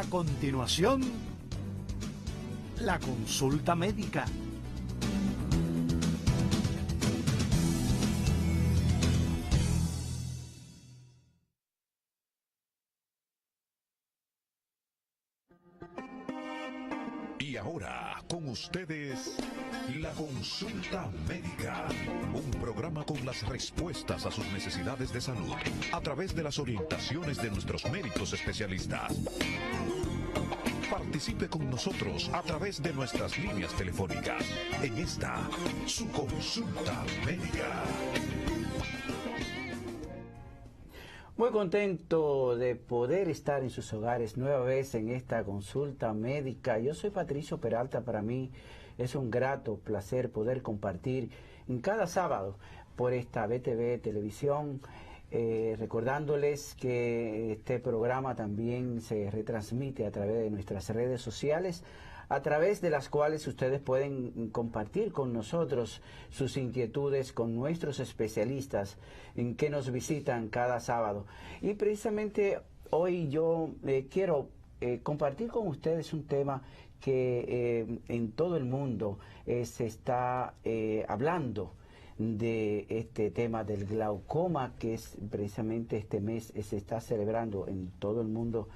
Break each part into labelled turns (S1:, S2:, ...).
S1: A continuación, la consulta médica.
S2: Y ahora, con ustedes, la consulta médica. Un programa con las respuestas a sus necesidades de salud a través de las orientaciones de nuestros médicos especialistas. Participe con nosotros a través de nuestras líneas telefónicas en esta, su consulta médica.
S3: Muy contento de poder estar en sus hogares nueva vez en esta consulta médica. Yo soy Patricio Peralta. Para mí es un grato placer poder compartir en cada sábado por esta BTV Televisión, recordándoles que este programa también se retransmite a través de nuestras redes sociales, a través de las cuales ustedes pueden compartir con nosotros sus inquietudes con nuestros especialistas en que nos visitan cada sábado. Y precisamente hoy yo quiero compartir con ustedes un tema que en todo el mundo se está hablando de este tema del glaucoma, que es precisamente este mes se está celebrando en todo el mundo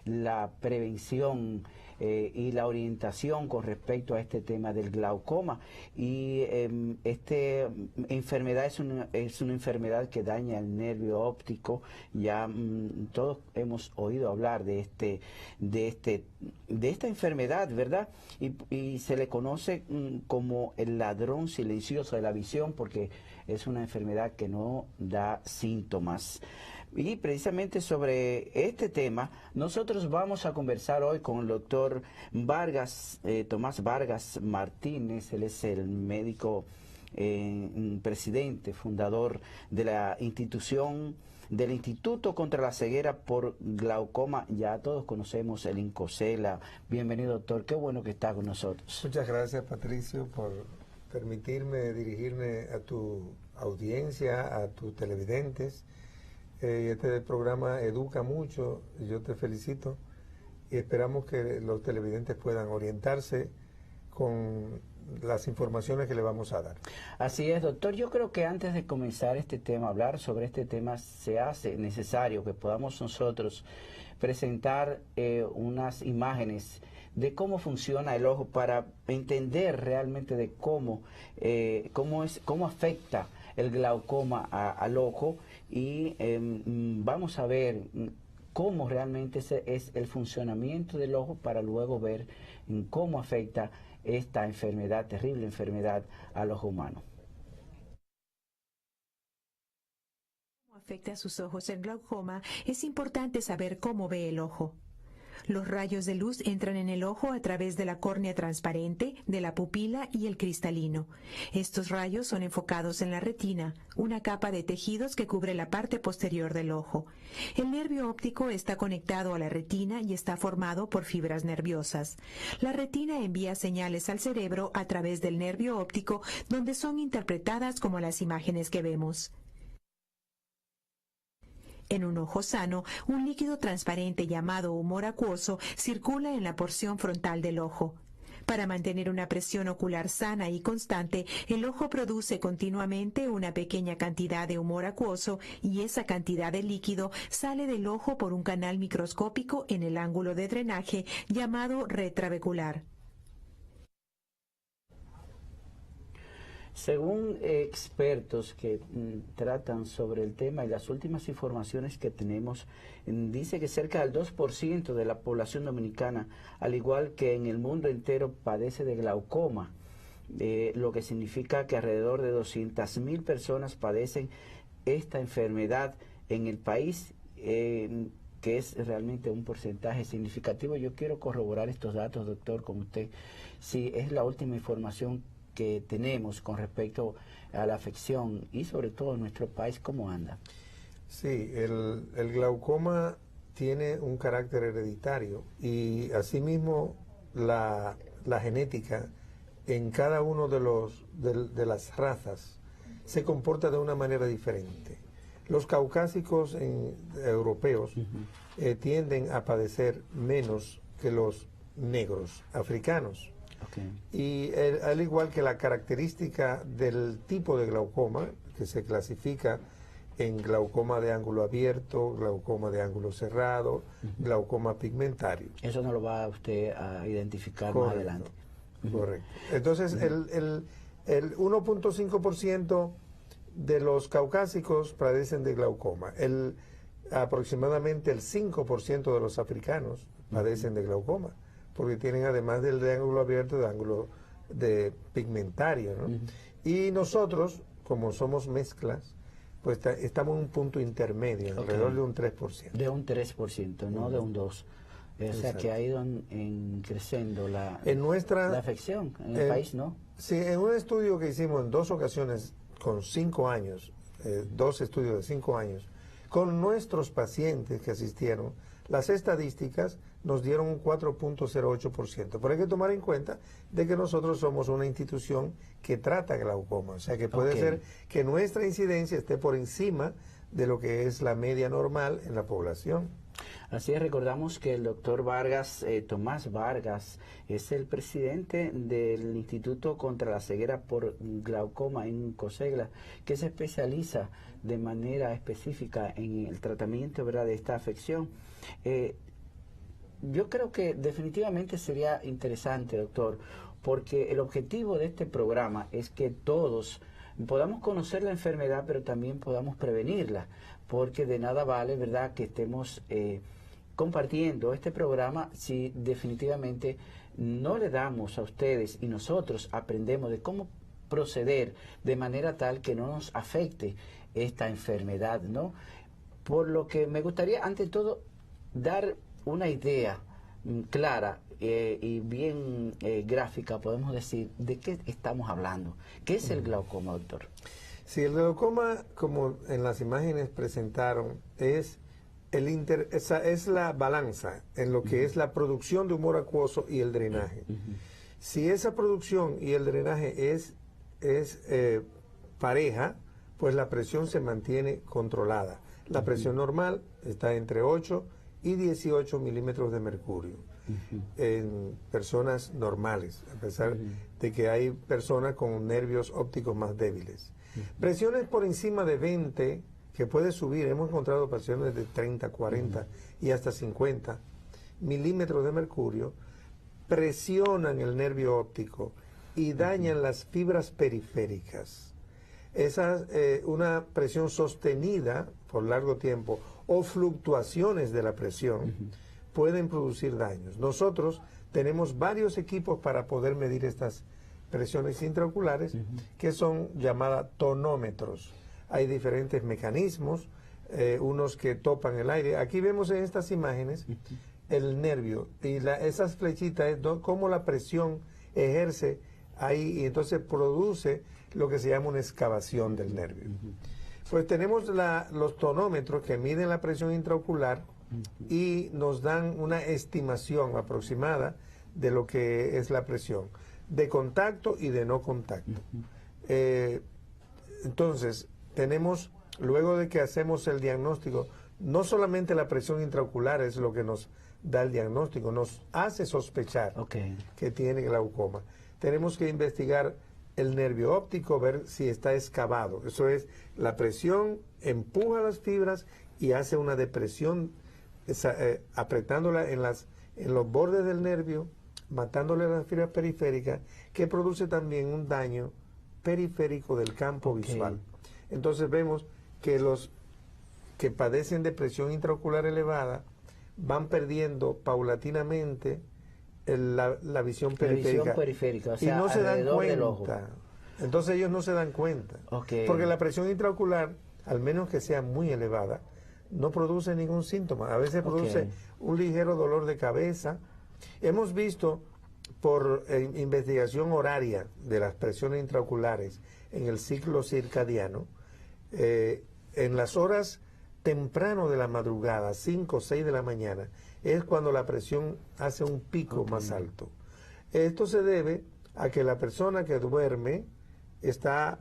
S3: la prevención y la orientación con respecto a este tema del glaucoma. Y esta enfermedad es una enfermedad que daña el nervio óptico. Ya todos hemos oído hablar de esta enfermedad, ¿verdad? Y se le conoce como el ladrón silencioso de la visión, porque es una enfermedad que no da síntomas. Y precisamente sobre este tema nosotros vamos a conversar hoy con el doctor Vargas, Tomás Vargas Martínez. Él es el médico presidente, fundador de la institución del Instituto contra la Ceguera por Glaucoma. Ya todos conocemos el INCOCELA. Bienvenido, doctor, qué bueno que está con nosotros.
S4: Muchas gracias, Patricio, por permitirme dirigirme a tu audiencia, a tus televidentes. Este programa educa mucho, yo te felicito y esperamos que los televidentes puedan orientarse con las informaciones que le vamos a dar.
S3: Así es, doctor. Yo creo que antes de comenzar este tema, hablar sobre este tema, se hace necesario que podamos nosotros presentar unas imágenes de cómo funciona el ojo para entender realmente de cómo afecta el glaucoma al ojo, y vamos a ver cómo realmente es el funcionamiento del ojo para luego ver cómo afecta esta enfermedad, terrible enfermedad, al ojo humano.
S5: ¿Cómo afecta a sus ojos el glaucoma? Es importante saber cómo ve el ojo. Los rayos de luz entran en el ojo a través de la córnea transparente, de la pupila y el cristalino. Estos rayos son enfocados en la retina, una capa de tejidos que cubre la parte posterior del ojo. El nervio óptico está conectado a la retina y está formado por fibras nerviosas. La retina envía señales al cerebro a través del nervio óptico, donde son interpretadas como las imágenes que vemos. En un ojo sano, un líquido transparente llamado humor acuoso circula en la porción frontal del ojo. Para mantener una presión ocular sana y constante, el ojo produce continuamente una pequeña cantidad de humor acuoso, y esa cantidad de líquido sale del ojo por un canal microscópico en el ángulo de drenaje llamado red trabecular.
S3: Según expertos que tratan sobre el tema y las últimas informaciones que tenemos, dice que cerca del 2% de la población dominicana, al igual que en el mundo entero, padece de glaucoma, lo que significa que alrededor de 200.000 personas padecen esta enfermedad en el país, que es realmente un porcentaje significativo. Yo quiero corroborar estos datos, doctor, con usted, si es la última información que tenemos con respecto a la afección y sobre todo en nuestro país, ¿cómo anda?
S4: Sí, el glaucoma tiene un carácter hereditario, y asimismo la genética en cada uno de las razas se comporta de una manera diferente. Los caucásicos europeos tienden a padecer menos que los negros africanos.
S3: Okay.
S4: Y al igual que la característica del tipo de glaucoma, que se clasifica en glaucoma de ángulo abierto, glaucoma de ángulo cerrado, glaucoma pigmentario.
S3: Eso no lo va usted a identificar
S4: Correcto,
S3: más adelante.
S4: Correcto. Entonces, el 1.5% de los caucásicos padecen de glaucoma. Aproximadamente el 5% de los africanos padecen de glaucoma, porque tienen además del de ángulo abierto, de ángulo de pigmentario, ¿no? Y nosotros, como somos mezclas, pues estamos en un punto intermedio, alrededor de un 3%.
S3: De un 3%, no de un 2%. O sea que ha ido creciendo la afección en el país, ¿no?
S4: Sí, en un estudio que hicimos en 2 ocasiones con 5 años, 2 estudios de 5 años, con nuestros pacientes que asistieron, las estadísticas nos dieron un 4.08%. Pero hay que tomar en cuenta de que nosotros somos una institución que trata glaucoma, o sea que puede ser que nuestra incidencia esté por encima de lo que es la media normal en la población.
S3: Así es, recordamos que el doctor Vargas, Tomás Vargas, es el presidente del Instituto contra la Ceguera por Glaucoma en COSEGLA, que se especializa de manera específica en el tratamiento, ¿verdad?, de esta afección. Yo creo que definitivamente sería interesante, doctor, porque el objetivo de este programa es que todos podamos conocer la enfermedad, pero también podamos prevenirla, porque de nada vale, ¿verdad?, que estemos compartiendo este programa si definitivamente no le damos a ustedes y nosotros aprendemos de cómo proceder de manera tal que no nos afecte esta enfermedad, ¿no? Por lo que me gustaría, ante todo, dar una idea clara y bien gráfica, podemos decir, de qué estamos hablando. ¿Qué es el glaucoma, doctor?
S4: Sí, el glaucoma, como en las imágenes presentaron, es la balanza en lo que es la producción de humor acuoso y el drenaje. Si esa producción y el drenaje es pareja, pues la presión se mantiene controlada. La presión normal está entre 8 y 18 milímetros de mercurio en personas normales, a pesar de que hay personas con nervios ópticos más débiles. Presiones por encima de 20, que puede subir, hemos encontrado pacientes de 30, 40 y hasta 50 milímetros de mercurio, presionan el nervio óptico y dañan las fibras periféricas. Una presión sostenida por largo tiempo o fluctuaciones de la presión pueden producir daños. Nosotros tenemos varios equipos para poder medir estas presiones intraoculares que son llamadas tonómetros. Hay diferentes mecanismos, unos que topan el aire. Aquí vemos en estas imágenes el nervio y esas flechitas es cómo la presión ejerce ahí y entonces produce lo que se llama una excavación del nervio. Pues tenemos los tonómetros que miden la presión intraocular y nos dan una estimación aproximada de lo que es la presión, de contacto y de no contacto. Entonces, tenemos, luego de que hacemos el diagnóstico, no solamente la presión intraocular es lo que nos da el diagnóstico, nos hace sospechar que tiene glaucoma. Tenemos que investigar el nervio óptico, ver si está excavado. Eso es, la presión empuja las fibras y hace una depresión, apretándola en los bordes del nervio, matándole las fibras periféricas, que produce también un daño periférico del campo visual. Entonces vemos que los que padecen de presión intraocular elevada van perdiendo paulatinamente la visión periférica,
S3: o sea,
S4: y no se dan
S3: del ojo.
S4: cuenta. Entonces ellos no se dan cuenta. Porque la presión intraocular, al menos que sea muy elevada, no produce ningún síntoma. A veces produce un ligero dolor de cabeza. Hemos visto por investigación horaria de las presiones intraoculares en el ciclo circadiano, en las horas temprano de la madrugada, 5 o 6 de la mañana, es cuando la presión hace un pico más alto. Esto se debe a que la persona que duerme está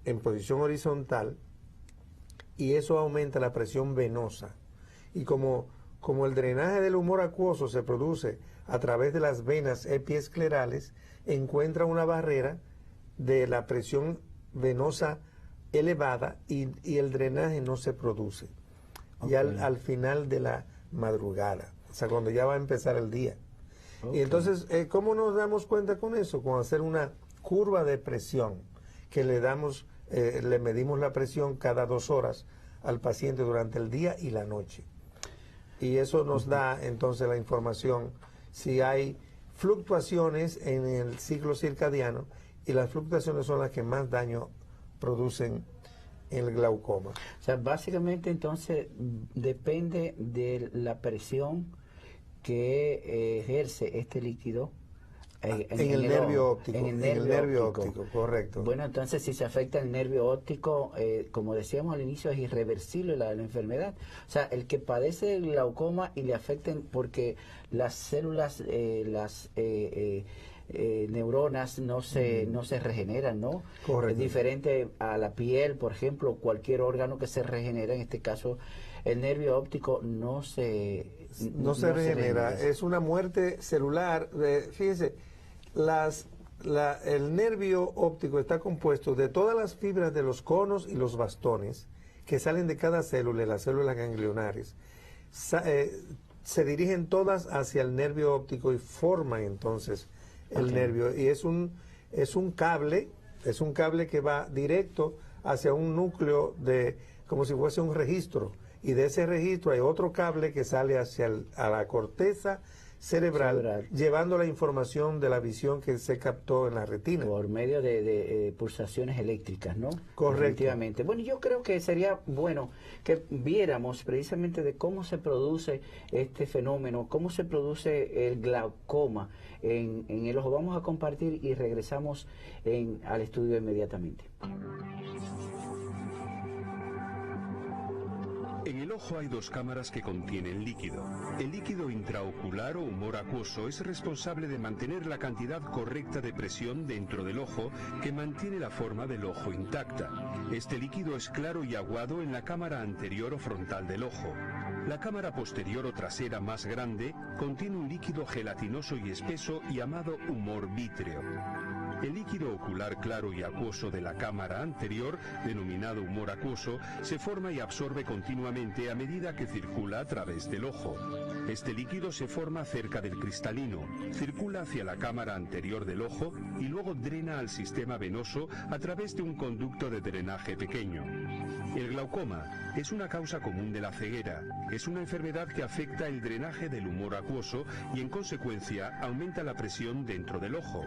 S4: en posición horizontal y eso aumenta la presión venosa. Y como el drenaje del humor acuoso se produce a través de las venas epiesclerales, encuentra una barrera de la presión venosa elevada y el drenaje no se produce. Y al final de la madrugada, o sea, cuando ya va a empezar el día. Y entonces, ¿cómo nos damos cuenta con eso? Con hacer una curva de presión, que le medimos la presión cada 2 horas al paciente durante el día y la noche. Y eso nos da entonces la información si hay fluctuaciones en el ciclo circadiano, y las fluctuaciones son las que más daño producen en el glaucoma.
S3: O sea, básicamente entonces depende de la presión que ejerce este líquido
S4: en el nervio óptico.
S3: En el nervio óptico,
S4: correcto.
S3: Bueno, entonces si se afecta el nervio óptico, como decíamos al inicio, es irreversible la enfermedad. O sea, el que padece el glaucoma y le afecten porque las células, neuronas no se regeneran, ¿no?
S4: Correcto.
S3: Es diferente a la piel, por ejemplo, cualquier órgano que se regenera, en este caso el nervio óptico no se
S4: regenera. Es una muerte celular. Fíjese, el nervio óptico está compuesto de todas las fibras de los conos y los bastones que salen de cada célula, las células ganglionares. Se dirigen todas hacia el nervio óptico y forman entonces el nervio. Y es un cable que va directo hacia un núcleo como si fuese un registro. Y de ese registro hay otro cable que sale a la corteza cerebral, llevando la información de la visión que se captó en la retina.
S3: Por medio de pulsaciones eléctricas, ¿no?
S4: Correcto.
S3: Efectivamente. Bueno, yo creo que sería bueno que viéramos precisamente de cómo se produce este fenómeno, cómo se produce el glaucoma en el ojo. Vamos a compartir y regresamos al estudio inmediatamente.
S6: En el ojo hay 2 cámaras que contienen líquido. El líquido intraocular o humor acuoso es responsable de mantener la cantidad correcta de presión dentro del ojo, que mantiene la forma del ojo intacta. Este líquido es claro y aguado en la cámara anterior o frontal del ojo. La cámara posterior o trasera más grande contiene un líquido gelatinoso y espeso llamado humor vítreo. El líquido ocular claro y acuoso de la cámara anterior, denominado humor acuoso, se forma y absorbe continuamente a medida que circula a través del ojo. Este líquido se forma cerca del cristalino, circula hacia la cámara anterior del ojo y luego drena al sistema venoso a través de un conducto de drenaje pequeño. El glaucoma es una causa común de la ceguera. Es una enfermedad que afecta el drenaje del humor acuoso y en consecuencia aumenta la presión dentro del ojo.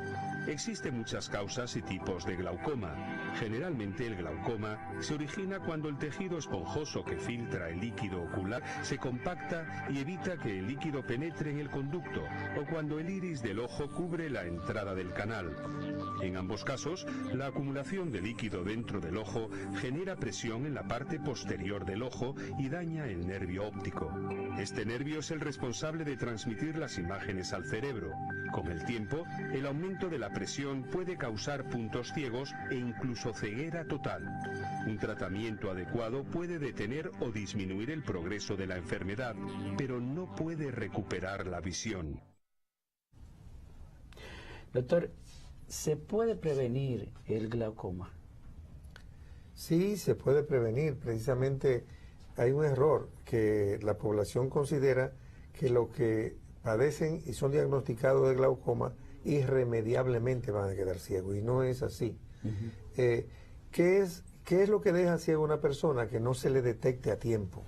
S6: Existen muchas causas y tipos de glaucoma. Generalmente el glaucoma se origina cuando el tejido esponjoso que filtra el líquido ocular se compacta y evita que el líquido penetre en el conducto, o cuando el iris del ojo cubre la entrada del canal. En ambos casos, la acumulación de líquido dentro del ojo genera presión en la parte posterior del ojo y daña el nervio óptico. Este nervio es el responsable de transmitir las imágenes al cerebro. Con el tiempo, el aumento de la presión puede causar puntos ciegos e incluso ceguera total. Un tratamiento adecuado puede detener o disminuir el progreso de la enfermedad, pero no puede recuperar la visión.
S3: Doctor, ¿se puede prevenir el glaucoma?
S4: Sí, se puede prevenir. Precisamente hay un error que la población considera que lo que padecen y son diagnosticados de glaucoma irremediablemente van a quedar ciegos, y no es así. ¿Qué es lo que deja ciego a una persona? Que no se le detecte a tiempo.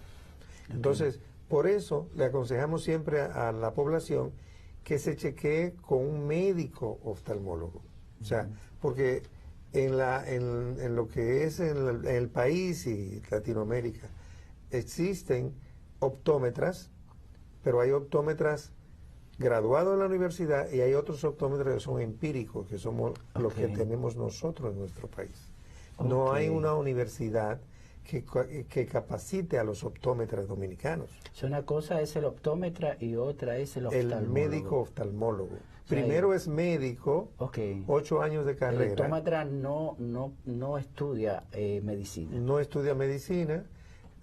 S4: Entonces, por eso le aconsejamos siempre a la población que se chequee con un médico oftalmólogo. O sea, porque en lo que es en el país y Latinoamérica existen optómetras, pero hay optómetras graduados en la universidad y hay otros optómetras que son empíricos, que somos los que tenemos nosotros en nuestro país. No hay una universidad que capacite a los optómetras dominicanos.
S3: Una cosa es el optómetra y otra es el oftalmólogo.
S4: El médico oftalmólogo. Primero es médico, 8 años de carrera.
S3: El optómetra no estudia medicina.
S4: No estudia medicina,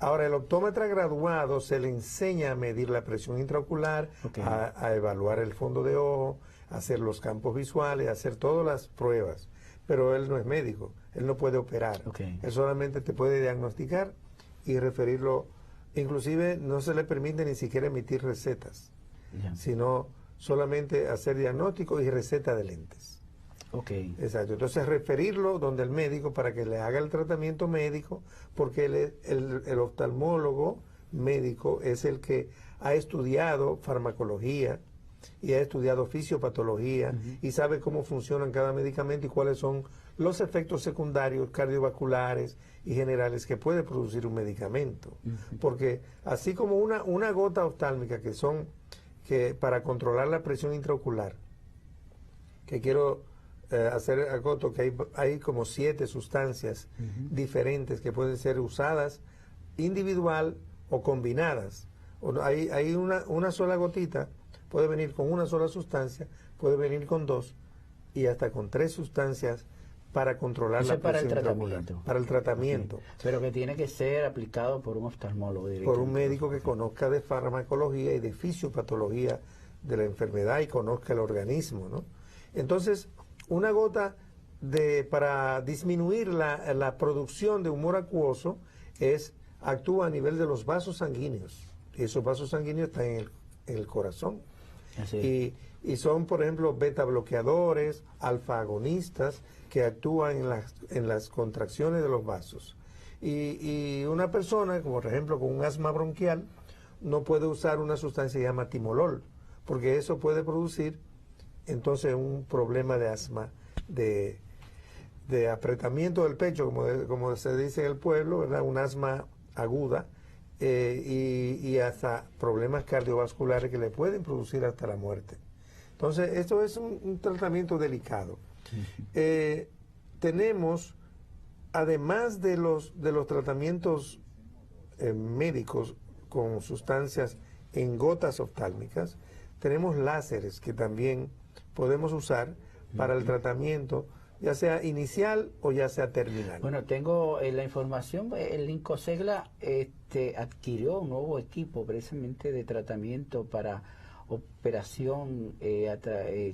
S4: Ahora, el optómetra graduado se le enseña a medir la presión intraocular, a evaluar el fondo de ojo, a hacer los campos visuales, a hacer todas las pruebas. Pero él no es médico, él no puede operar. Él solamente te puede diagnosticar y referirlo. Inclusive no se le permite ni siquiera emitir recetas, sino solamente hacer diagnóstico y receta de lentes. Exacto. Entonces referirlo donde el médico para que le haga el tratamiento médico, porque el oftalmólogo médico es el que ha estudiado farmacología y ha estudiado fisiopatología y sabe cómo funcionan cada medicamento y cuáles son los efectos secundarios cardiovasculares y generales que puede producir un medicamento. Porque así como una gota oftálmica que para controlar la presión intraocular, que quiero hacer acoto que hay como 7 sustancias diferentes que pueden ser usadas individual o combinadas. Hay una sola gotita, puede venir con una sola sustancia, puede venir con 2 y hasta con 3 sustancias para controlar la presión intraocular. Para el tratamiento.
S3: Pero que tiene que ser aplicado por un oftalmólogo.
S4: Por un médico que conozca de farmacología y de fisiopatología de la enfermedad y conozca el organismo, ¿no? Entonces, una gota para disminuir la producción de humor acuoso actúa a nivel de los vasos sanguíneos. Y esos vasos sanguíneos están en el corazón. Y son, por ejemplo, beta bloqueadores, alfa agonistas, que actúan en las contracciones de los vasos. Y una persona, como por ejemplo con un asma bronquial, no puede usar una sustancia que se llama timolol, porque eso puede producir entonces un problema de asma, de apretamiento del pecho, como se dice en el pueblo, ¿verdad? Un asma aguda y hasta problemas cardiovasculares que le pueden producir hasta la muerte. Entonces, esto es un tratamiento delicado. Tenemos, además de los tratamientos médicos con sustancias en gotas oftálmicas, tenemos láseres que también podemos usar para el tratamiento, ya sea inicial o ya sea terminal.
S3: Bueno, tengo la información, el Incosegla adquirió un nuevo equipo precisamente de tratamiento para operación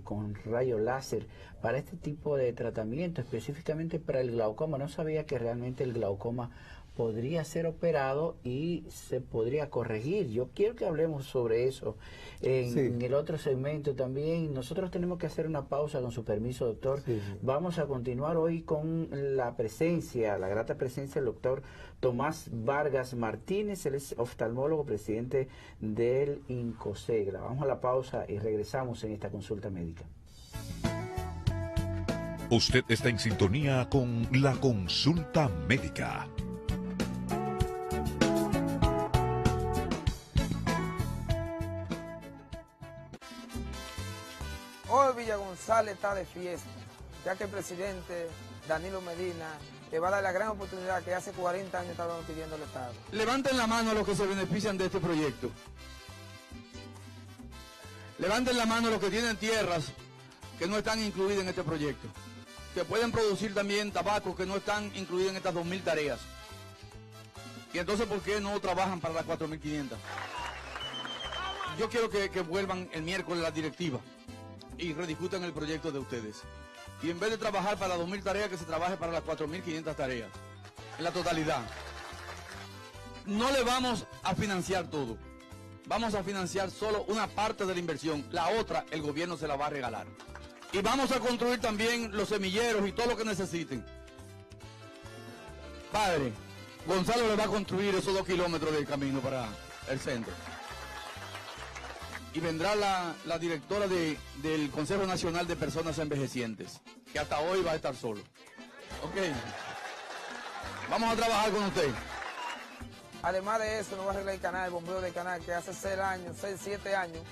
S3: con rayo láser, para este tipo de tratamiento, específicamente para el glaucoma. No sabía que realmente el glaucoma podría ser operado y se podría corregir. Yo quiero que hablemos sobre eso en el otro segmento también. Nosotros tenemos que hacer una pausa, con su permiso, doctor. Vamos a continuar hoy con la grata presencia del doctor Tomás Vargas Martínez. Él es oftalmólogo, presidente del Incosegla. Vamos a la pausa y regresamos en esta consulta médica.
S2: Usted está en sintonía con la consulta médica.
S7: Hoy Villa González está de fiesta, ya que el presidente Danilo Medina le va a dar la gran oportunidad que hace 40 años estaban pidiendo el Estado.
S8: Levanten la mano a los que se benefician de este proyecto. Levanten la mano a los que tienen tierras que no están incluidas en este proyecto, que pueden producir también tabaco que no están incluidos en estas 2.000 tareas. Y entonces, ¿por qué no trabajan para las 4.500? Yo quiero que vuelvan el miércoles a la directiva y rediscutan el proyecto de ustedes. Y en vez de trabajar para las 2.000 tareas, que se trabaje para las 4.500 tareas, en la totalidad. No le vamos a financiar todo. Vamos a financiar solo una parte de la inversión. La otra, el gobierno se la va a regalar. Y vamos a construir también los semilleros y todo lo que necesiten. Padre, Gonzalo le va a construir esos 2 kilómetros del camino para el centro. Y vendrá la directora del Consejo Nacional de Personas Envejecientes, que hasta hoy va a estar solo. Ok. Vamos a trabajar con usted.
S7: Además de eso, nos va a arreglar el canal, el bombeo del canal, que hace 6, 7 años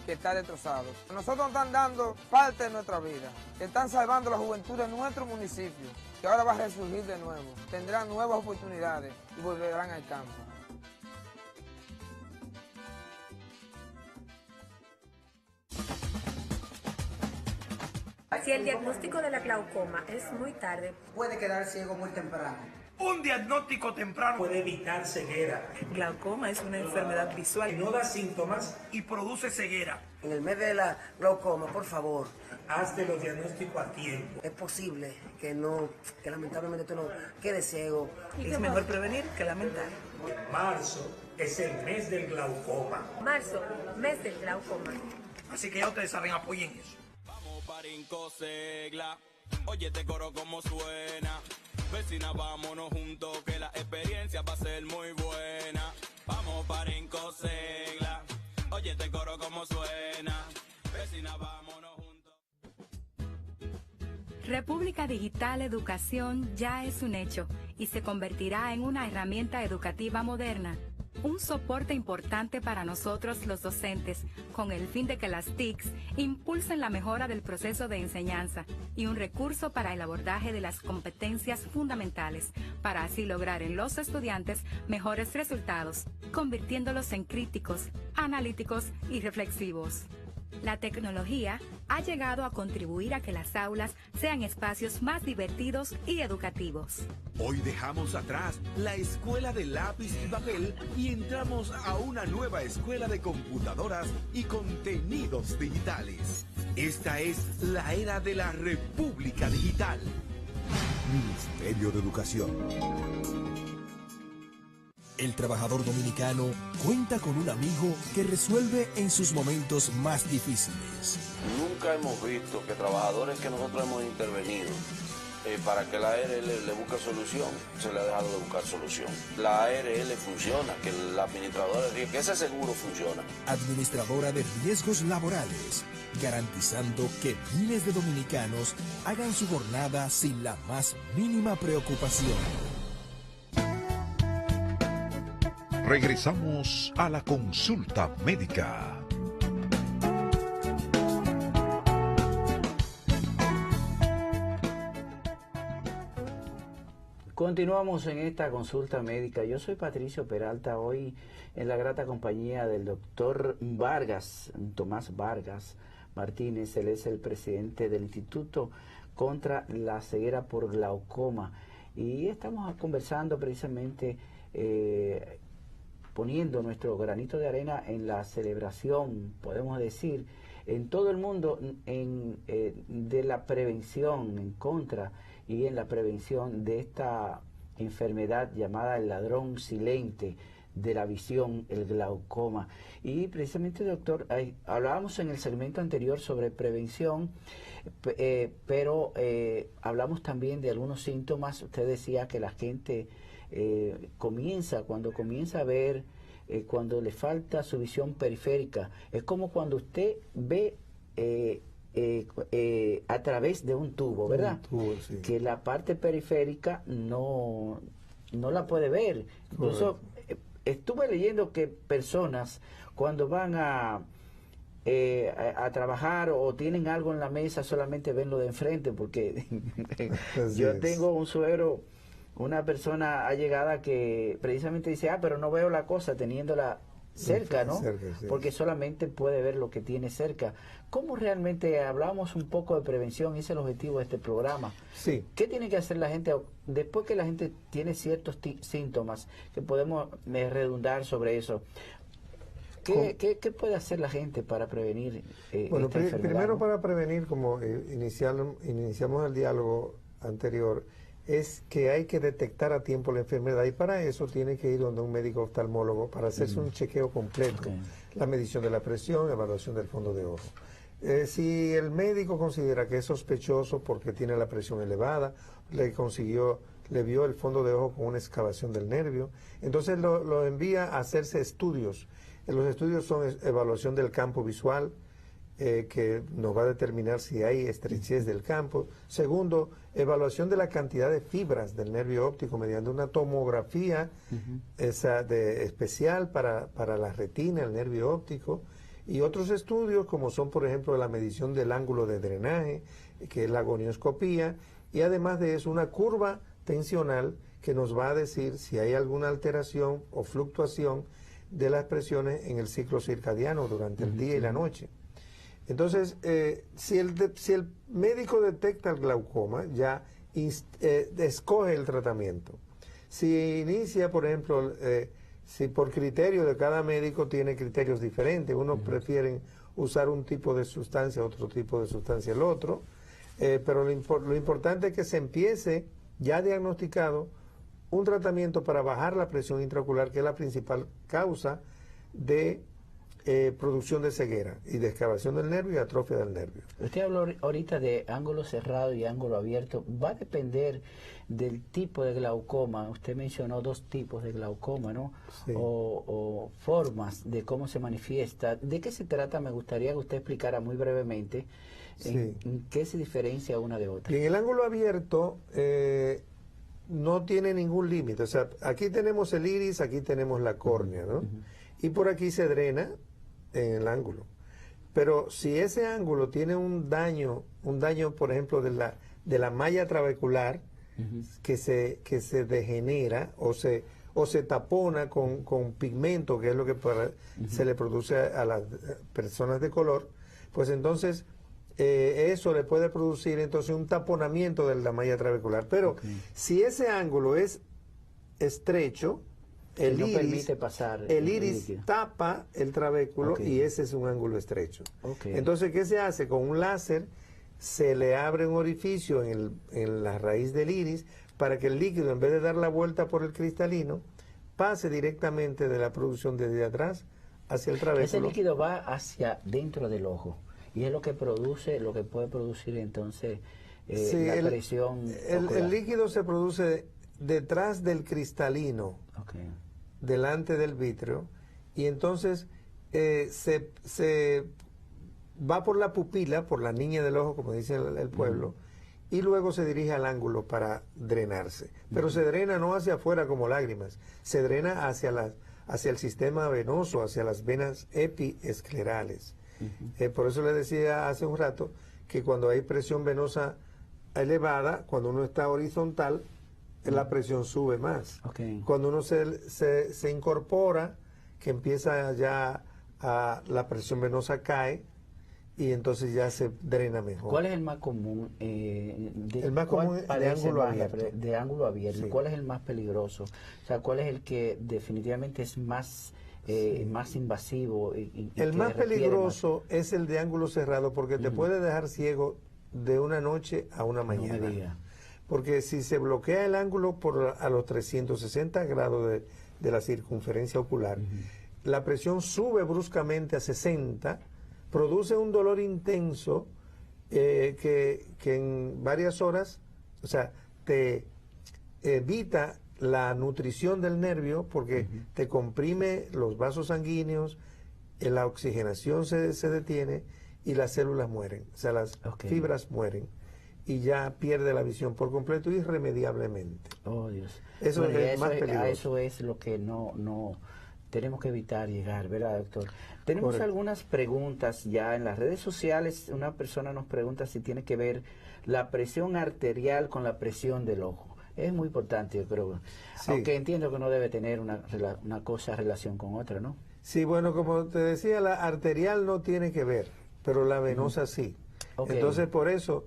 S7: que está destrozado. Nosotros nos están dando parte de nuestra vida, que están salvando la juventud de nuestro municipio, que ahora va a resurgir de nuevo. Tendrán nuevas oportunidades y volverán al campo.
S9: Si el diagnóstico de la glaucoma es muy tarde,
S10: puede quedar ciego muy temprano.
S1: Un diagnóstico temprano
S9: puede evitar ceguera.
S10: Glaucoma es una enfermedad visual.
S9: No da síntomas
S1: y produce ceguera.
S11: En el mes de la glaucoma, por favor,
S9: hazte los diagnósticos a tiempo.
S11: Es posible que lamentablemente tú no quedes ciego.
S10: Es mejor prevenir que lamentar.
S9: Marzo es el mes del glaucoma.
S12: Marzo, mes del glaucoma.
S1: Así que ya ustedes saben, apoyen eso.
S13: Vamos para Incosegla, oye este coro como suena. Vecina, vámonos juntos, que la experiencia va a ser muy buena. Vamos para Incosegla, oye este coro como suena. Vecina, vámonos juntos.
S14: República Digital Educación ya es un hecho y se convertirá en una herramienta educativa moderna. Un soporte importante para nosotros los docentes, con el fin de que las TICs impulsen la mejora del proceso de enseñanza y un recurso para el abordaje de las competencias fundamentales, para así lograr en los estudiantes mejores resultados, convirtiéndolos en críticos, analíticos y reflexivos. La tecnología ha llegado a contribuir a que las aulas sean espacios más divertidos y educativos.
S15: Hoy dejamos atrás la escuela de lápiz y papel y entramos a una nueva escuela de computadoras y contenidos digitales. Esta es la era de la República Digital.
S16: Ministerio de Educación. El trabajador dominicano cuenta con un amigo que resuelve en sus momentos más difíciles.
S17: Nunca hemos visto que trabajadores que nosotros hemos intervenido para que la ARL le busque solución, se le ha dejado de buscar solución. La ARL funciona, que el administrador, que ese seguro funciona.
S16: Administradora de riesgos laborales, garantizando que miles de dominicanos hagan su jornada sin la más mínima preocupación.
S2: Regresamos a la consulta médica.
S3: Continuamos en esta consulta médica. Yo soy Patricio Peralta, hoy en la grata compañía del doctor Vargas, Tomás Vargas Martínez. Él es el presidente del Instituto contra la Ceguera por Glaucoma. Y estamos conversando precisamente poniendo nuestro granito de arena en la celebración, podemos decir, en todo el mundo de la prevención en contra y en la prevención de esta enfermedad llamada el ladrón silente de la visión, el glaucoma. Y precisamente, doctor, hablábamos en el segmento anterior sobre prevención, pero hablamos también de algunos síntomas. Usted decía que la gente cuando comienza a ver, cuando le falta su visión periférica, es como cuando usted ve a través de un tubo, ¿verdad? Un tubo, sí. Que la parte periférica no la puede ver. Incluso estuve leyendo que personas cuando van a trabajar o tienen algo en la mesa solamente ven lo de enfrente, porque yo tengo un suegro, una persona allegada que precisamente dice, pero no veo la cosa teniéndola cerca, ¿no? Cerca, sí. Porque solamente puede ver lo que tiene cerca. ¿Cómo realmente hablamos un poco de prevención? Ese es el objetivo de este programa. Sí. ¿Qué tiene que hacer la gente después que la gente tiene ciertos síntomas, que podemos redundar sobre eso? ¿Qué puede hacer la gente para prevenir
S4: bueno,
S3: esta enfermedad?
S4: Primero, para prevenir, como iniciamos el diálogo anterior, es que hay que detectar a tiempo la enfermedad, y para eso tiene que ir donde un médico oftalmólogo para hacerse un chequeo completo, la medición de la presión, evaluación del fondo de ojo. Si el médico considera que es sospechoso porque tiene la presión elevada, le vio el fondo de ojo con una excavación del nervio, entonces lo envía a hacerse estudios. Los estudios son evaluación del campo visual, que nos va a determinar si hay estrechez del campo. Segundo, evaluación de la cantidad de fibras del nervio óptico mediante una tomografía especial para la retina, el nervio óptico, y otros estudios como son, por ejemplo, la medición del ángulo de drenaje, que es la gonioscopía, y además de eso una curva tensional que nos va a decir si hay alguna alteración o fluctuación de las presiones en el ciclo circadiano durante el día y la noche. Entonces, si el médico detecta el glaucoma, ya escoge el tratamiento. Si inicia, por ejemplo, si por criterio de cada médico tiene criterios diferentes, unos prefieren usar un tipo de sustancia, otro tipo de sustancia el otro, pero lo importante es que se empiece ya diagnosticado un tratamiento para bajar la presión intraocular, que es la principal causa de producción de ceguera y de excavación del nervio y atrofia del nervio.
S3: Usted habló ahorita de ángulo cerrado y ángulo abierto. Va a depender del tipo de glaucoma. Usted mencionó 2 tipos de glaucoma, ¿no?
S4: Sí.
S3: O formas de cómo se manifiesta. ¿De qué se trata? Me gustaría que usted explicara muy brevemente en qué se diferencia una de otra.
S4: Y en el ángulo abierto no tiene ningún límite. O sea, aquí tenemos el iris, aquí tenemos la córnea, ¿no? Y por aquí se drena en el ángulo. Pero si ese ángulo tiene un daño, por ejemplo, de la malla trabecular, que se degenera o se tapona con pigmento, que es lo que se le produce a las personas de color, pues entonces eso le puede producir entonces un taponamiento de la malla trabecular. Pero si ese ángulo es estrecho, el
S3: no
S4: iris,
S3: permite pasar
S4: el iris tapa el trabéculo y ese es un ángulo estrecho. Entonces, ¿qué se hace? Con un láser se le abre un orificio en la raíz del iris para que el líquido, en vez de dar la vuelta por el cristalino, pase directamente de la producción desde atrás hacia el trabéculo.
S3: Ese líquido va hacia dentro del ojo y es lo que puede producir entonces la presión ocular.
S4: El líquido se produce detrás del cristalino, delante del vítreo, y entonces se va por la pupila, por la niña del ojo, como dice el pueblo, y luego se dirige al ángulo para drenarse. Pero se drena no hacia afuera como lágrimas, se drena hacia el sistema venoso, hacia las venas epiesclerales. Por eso le decía hace un rato que cuando hay presión venosa elevada, cuando uno está horizontal, la presión sube más. Cuando uno se incorpora, que empieza ya la presión venosa cae y entonces ya se drena mejor.
S3: ¿Cuál es el más común?
S4: El más común es de ángulo abierto.
S3: De ángulo abierto.
S4: Sí.
S3: ¿Cuál es el más peligroso? O sea, ¿cuál es el que definitivamente es más invasivo?
S4: El más peligroso es el de ángulo cerrado porque te puede dejar ciego de una noche a una mañana.
S3: No me diga.
S4: Porque si se bloquea el ángulo a los 360 grados de la circunferencia ocular, la presión sube bruscamente a 60, produce un dolor intenso que en varias horas, o sea, te evita la nutrición del nervio porque te comprime los vasos sanguíneos, la oxigenación se detiene y las células mueren, o sea, las fibras mueren. Y ya pierde la visión por completo irremediablemente.
S3: Oh, Dios.
S4: Eso es más peligroso.
S3: Eso es lo que no tenemos que evitar llegar, ¿verdad, doctor? Tenemos algunas preguntas ya en las redes sociales. Una persona nos pregunta si tiene que ver la presión arterial con la presión del ojo. Es muy importante, yo creo. Sí. Aunque entiendo que no debe tener una cosa relación con otra, ¿no?
S4: Sí, bueno, como te decía, la arterial no tiene que ver, pero la venosa sí. Entonces, por eso...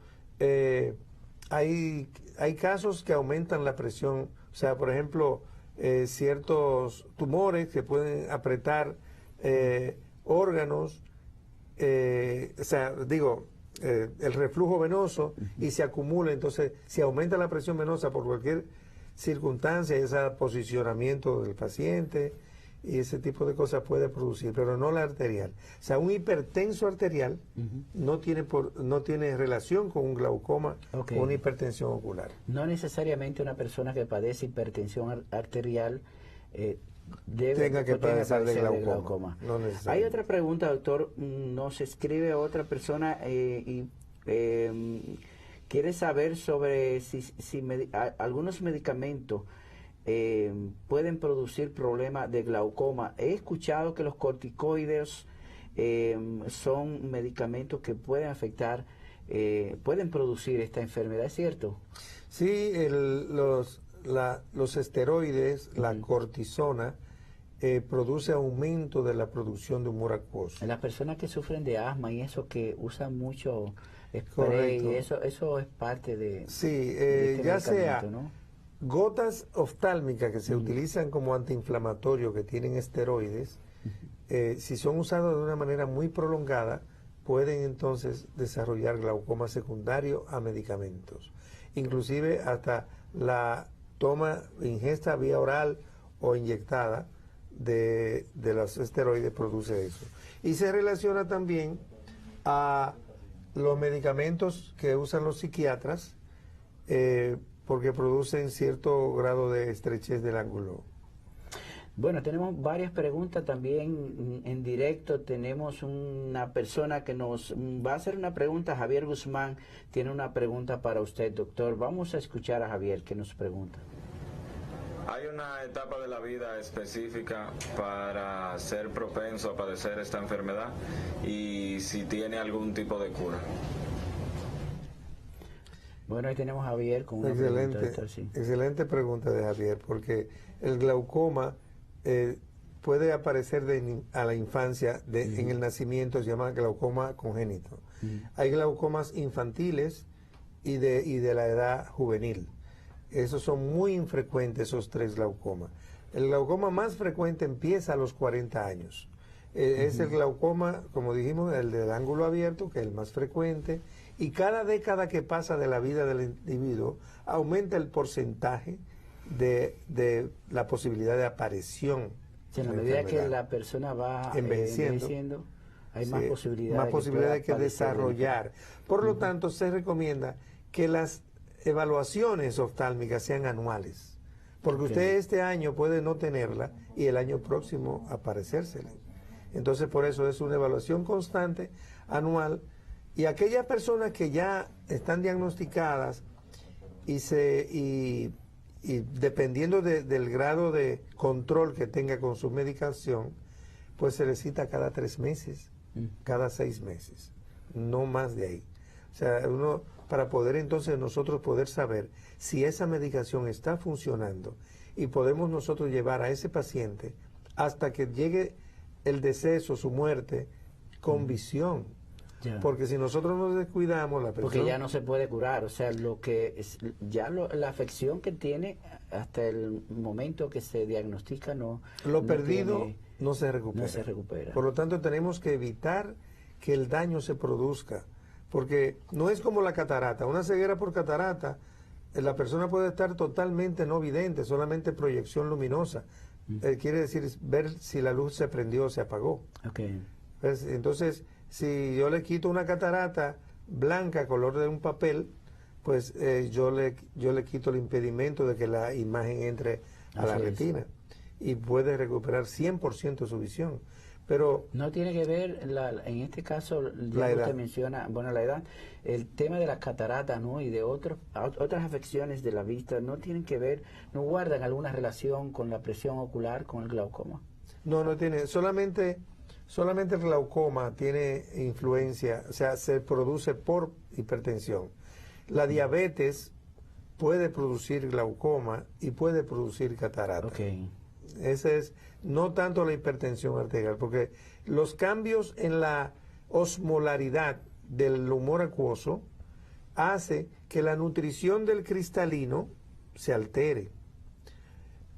S4: hay casos que aumentan la presión, o sea, por ejemplo, ciertos tumores que pueden apretar órganos, o sea, digo, el reflujo venoso y se acumula, entonces si aumenta la presión venosa por cualquier circunstancia, ese posicionamiento del paciente y ese tipo de cosas puede producir, pero no la arterial. O sea, un hipertenso arterial no tiene relación con un glaucoma o una hipertensión ocular.
S3: No necesariamente una persona que padece hipertensión arterial tenga que padecer de glaucoma. No hay otra pregunta, doctor. Nos escribe otra persona y quiere saber sobre si algunos medicamentos pueden producir problemas de glaucoma. He escuchado que los corticoides son medicamentos que pueden afectar, pueden producir esta enfermedad, ¿es cierto?
S4: Sí, los esteroides, la cortisona, produce aumento de la producción de humor acuoso.
S3: Las personas que sufren de asma y eso, que usan mucho spray, eso es parte de...
S4: Sí, ya sea... ¿no? gotas oftálmicas que se utilizan como antiinflamatorio, que tienen esteroides, si son usados de una manera muy prolongada, pueden entonces desarrollar glaucoma secundario a medicamentos. Inclusive hasta la ingesta vía oral o inyectada de los esteroides produce eso. Y se relaciona también a los medicamentos que usan los psiquiatras, porque producen cierto grado de estrechez del ángulo.
S3: Bueno, tenemos varias preguntas también en directo. Tenemos una persona que nos va a hacer una pregunta. Javier Guzmán tiene una pregunta para usted, doctor. Vamos a escuchar a Javier que nos pregunta.
S18: ¿Hay una etapa de la vida específica para ser propenso a padecer esta enfermedad y si tiene algún tipo de cura?
S3: Bueno, ahí tenemos a Javier con una pregunta, doctor, sí.
S4: Excelente pregunta de Javier, porque el glaucoma puede aparecer a la infancia, en el nacimiento, se llama glaucoma congénito. Hay glaucomas infantiles y de la edad juvenil. Esos son muy infrecuentes, esos tres glaucomas. El glaucoma más frecuente empieza a los 40 años. Es el glaucoma, como dijimos, el del ángulo abierto, que es el más frecuente, y cada década que pasa de la vida del individuo aumenta el porcentaje de la posibilidad de aparición.
S3: Sí, en la medida que la persona va envejeciendo, hay más posibilidades
S4: de desarrollar. Por lo tanto, se recomienda que las evaluaciones oftálmicas sean anuales, porque usted este año puede no tenerla y el año próximo aparecérsele. Entonces, por eso es una evaluación constante, anual, y aquellas personas que ya están diagnosticadas y dependiendo del grado de control que tenga con su medicación, pues se le cita cada 3 meses, cada 6 meses, no más de ahí. O sea, para poder entonces nosotros poder saber si esa medicación está funcionando y podemos nosotros llevar a ese paciente hasta que llegue el deceso, su muerte, con visión.
S3: Ya.
S4: Porque si nosotros nos descuidamos, la persona...
S3: Porque ya no se puede curar, o sea, la afección que tiene hasta el momento que se diagnostica no
S4: se recupera. Por lo tanto, tenemos que evitar que el daño se produzca, porque no es como la catarata. Una ceguera por catarata, la persona puede estar totalmente no vidente, solamente proyección luminosa. Quiere decir ver si la luz se prendió o se apagó. ¿Ves? Entonces, si yo le quito una catarata blanca, color de un papel, pues yo le quito el impedimento de que la imagen entre a la retina y puede recuperar 100% su visión. Pero
S3: no tiene que ver, en este caso, ya que usted menciona, bueno, la edad, el tema de las cataratas, ¿no? Y de otras afecciones de la vista, no tienen que ver, no guardan alguna relación con la presión ocular, con el glaucoma.
S4: No tiene, solamente el glaucoma tiene influencia, o sea, se produce por hipertensión. La diabetes puede producir glaucoma y puede producir catarata. Ese es no tanto la hipertensión arterial, porque los cambios en la osmolaridad del humor acuoso hace que la nutrición del cristalino se altere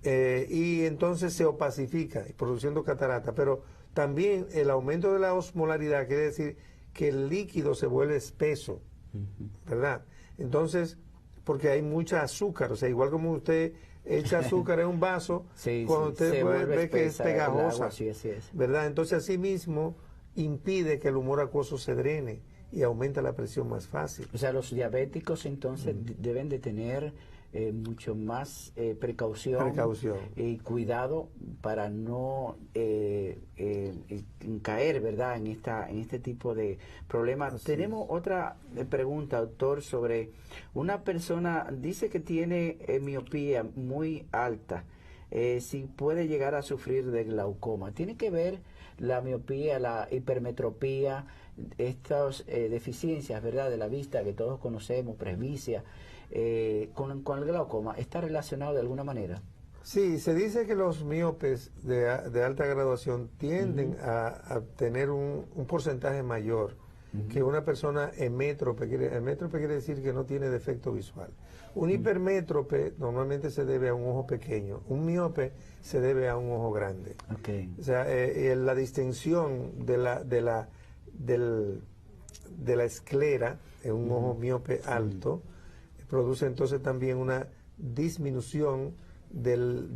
S4: y entonces se opacifica, produciendo catarata. Pero también el aumento de la osmolaridad quiere decir que el líquido se vuelve espeso, ¿verdad? Entonces, porque hay mucha azúcar, o sea, igual como usted echa azúcar en un vaso, cuando usted ve que es pegajosa, ¿verdad? Entonces, así mismo impide que el humor acuoso se drene y aumenta la presión más fácil.
S3: O sea, los diabéticos entonces deben de tener mucho más precaución y cuidado para no caer, ¿verdad?, en este tipo de problemas. Tenemos otra pregunta, doctor, sobre una persona, dice que tiene miopía muy alta, si puede llegar a sufrir de glaucoma. ¿Tiene que ver la miopía, la hipermetropía, estas deficiencias, ¿verdad?, de la vista que todos conocemos, presbicia, con el glaucoma, ¿está relacionado de alguna manera?
S4: Sí, se dice que los miopes de alta graduación tienden a tener un porcentaje mayor que una persona hemétrope. Hemétrope quiere decir que no tiene defecto visual. Un hipermétrope normalmente se debe a un ojo pequeño, un miope se debe a un ojo grande. O sea, la distensión de la esclera en un ojo miope alto produce entonces también una disminución del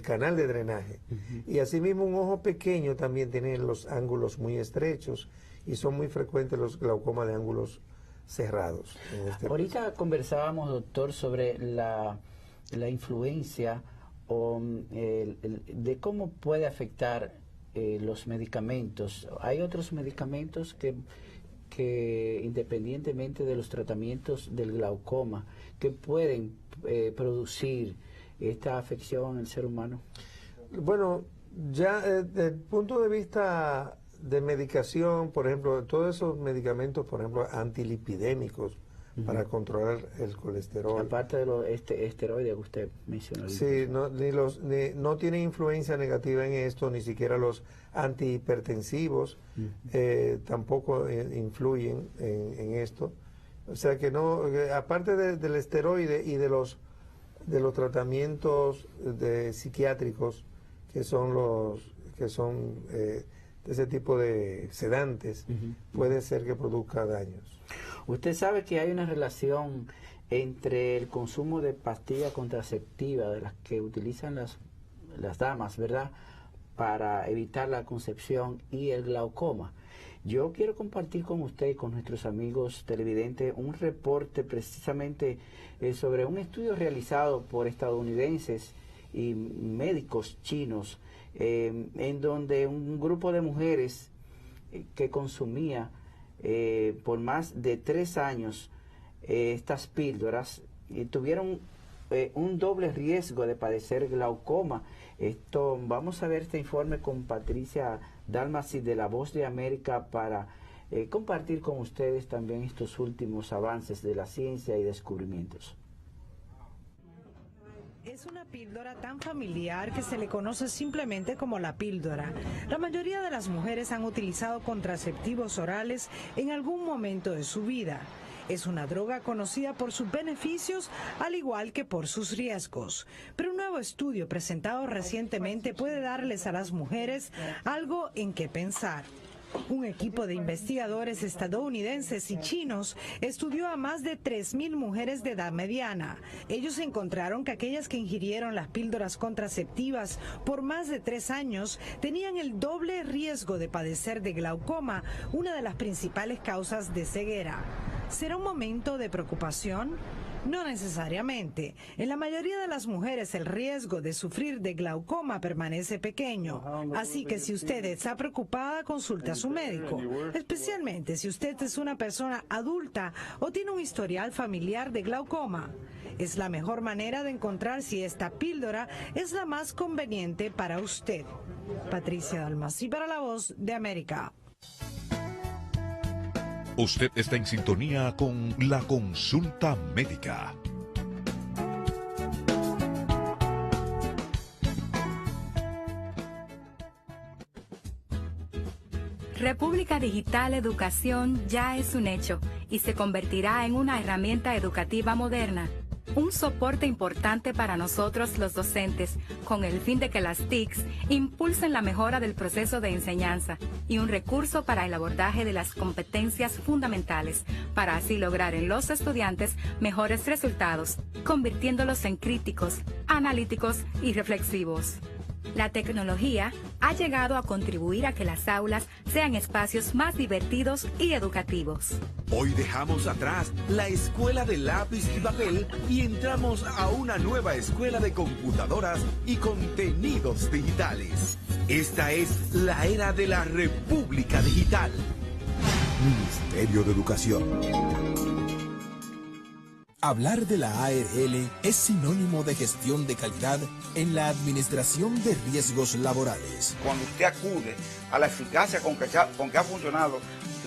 S4: canal de drenaje. Y asimismo un ojo pequeño también tiene los ángulos muy estrechos y son muy frecuentes los glaucomas de ángulos cerrados.
S3: Ahorita conversábamos, doctor, sobre la influencia de cómo puede afectar los medicamentos. Hay otros medicamentos que independientemente de los tratamientos del glaucoma, que pueden producir esta afección en el ser humano.
S4: Bueno, ya desde el punto de vista de medicación, por ejemplo, todos esos medicamentos, por ejemplo, antilipidémicos para controlar el colesterol.
S3: Aparte de los esteroides que usted mencionó.
S4: Sí, no tienen influencia negativa en esto, ni siquiera los antihipertensivos tampoco influyen en esto. O sea que no, aparte del esteroide y de los tratamientos psiquiátricos que son ese tipo de sedantes, puede ser que produzca daños.
S3: Usted sabe que hay una relación entre el consumo de pastillas contraceptivas, de las que utilizan las damas, ¿verdad?, para evitar la concepción, y el glaucoma. Yo quiero compartir con usted y con nuestros amigos televidentes un reporte precisamente sobre un estudio realizado por estadounidenses y médicos chinos, en donde un grupo de mujeres que consumía por más de 3 años estas píldoras tuvieron un doble riesgo de padecer glaucoma. Vamos a ver este informe con Patricia Dalmasi de La Voz de América para compartir con ustedes también estos últimos avances de la ciencia y descubrimientos.
S19: Es una píldora tan familiar que se le conoce simplemente como la píldora. La mayoría de las mujeres han utilizado contraceptivos orales en algún momento de su vida. Es una droga conocida por sus beneficios, al igual que por sus riesgos. Pero un nuevo estudio presentado recientemente puede darles a las mujeres algo en qué pensar. Un equipo de investigadores estadounidenses y chinos estudió a más de 3.000 mujeres de edad mediana. Ellos encontraron que aquellas que ingirieron las píldoras contraceptivas por más de 3 años tenían el doble riesgo de padecer de glaucoma, una de las principales causas de ceguera. ¿Será un momento de preocupación? No necesariamente. En la mayoría de las mujeres el riesgo de sufrir de glaucoma permanece pequeño. Así que si usted está preocupada, consulte a su médico. Especialmente si usted es una persona adulta o tiene un historial familiar de glaucoma. Es la mejor manera de encontrar si esta píldora es la más conveniente para usted. Patricia Dalmasi para La Voz de América.
S2: Usted está en sintonía con La Consulta Médica.
S14: República Digital Educación ya es un hecho y se convertirá en una herramienta educativa moderna. Un soporte importante para nosotros los docentes, con el fin de que las TICs impulsen la mejora del proceso de enseñanza y un recurso para el abordaje de las competencias fundamentales, para así lograr en los estudiantes mejores resultados, convirtiéndolos en críticos, analíticos y reflexivos. La tecnología ha llegado a contribuir a que las aulas sean espacios más divertidos y educativos.
S15: Hoy dejamos atrás la escuela de lápiz y papel y entramos a una nueva escuela de computadoras y contenidos digitales. Esta es la era de la República Digital.
S16: Ministerio de Educación. Hablar de la ARL es sinónimo de gestión de calidad en la administración de riesgos laborales.
S20: Cuando usted acude a la eficacia con que ha funcionado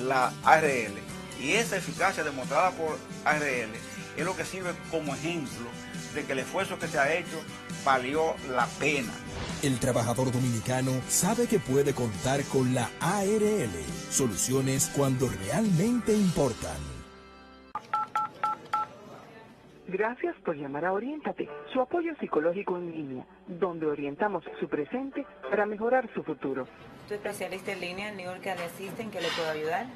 S20: la ARL, y esa eficacia demostrada por ARL es lo que sirve como ejemplo de que el esfuerzo que se ha hecho valió la pena.
S16: El trabajador dominicano sabe que puede contar con la ARL, soluciones cuando realmente importan.
S21: Gracias por llamar a Oriéntate, su apoyo psicológico en línea, donde orientamos su presente para mejorar su futuro.
S22: ¿Tu especialista en línea, New York Assistant, que le puedo ayudar?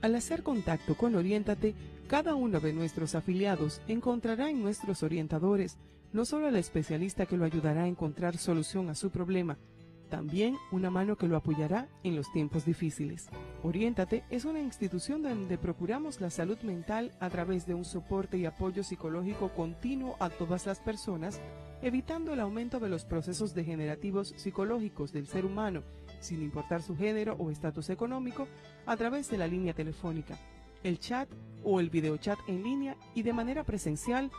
S23: Al hacer contacto con Oriéntate, cada uno de nuestros afiliados encontrará en nuestros orientadores no solo al especialista que lo ayudará a encontrar solución a su problema, también una mano que lo apoyará en los tiempos difíciles. Oriéntate es una institución donde procuramos la salud mental a través de un soporte y apoyo psicológico continuo a todas las personas, evitando el aumento de los procesos degenerativos psicológicos del ser humano, sin importar su género o estatus económico, a través de la línea telefónica, el chat o el videochat en línea y de manera presencial,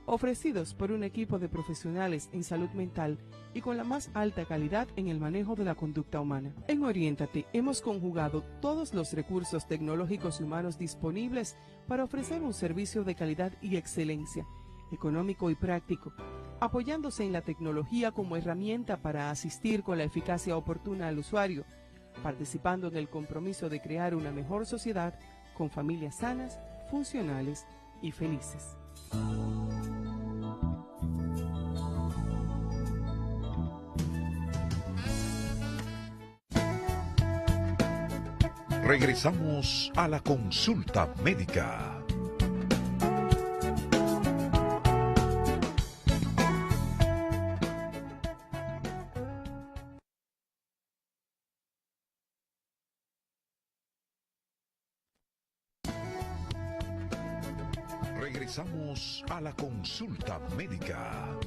S23: ofrecidos por un equipo de profesionales en salud mental y con la más alta calidad en el manejo de la conducta humana. En Oriéntate hemos conjugado todos los recursos tecnológicos y humanos disponibles para ofrecer un servicio de calidad y excelencia, económico y práctico, apoyándose en la tecnología como herramienta para asistir con la eficacia oportuna al usuario, participando en el compromiso de crear una mejor sociedad con familias sanas, funcionales y felices.
S2: Regresamos a la consulta médica. Regresamos a la consulta médica.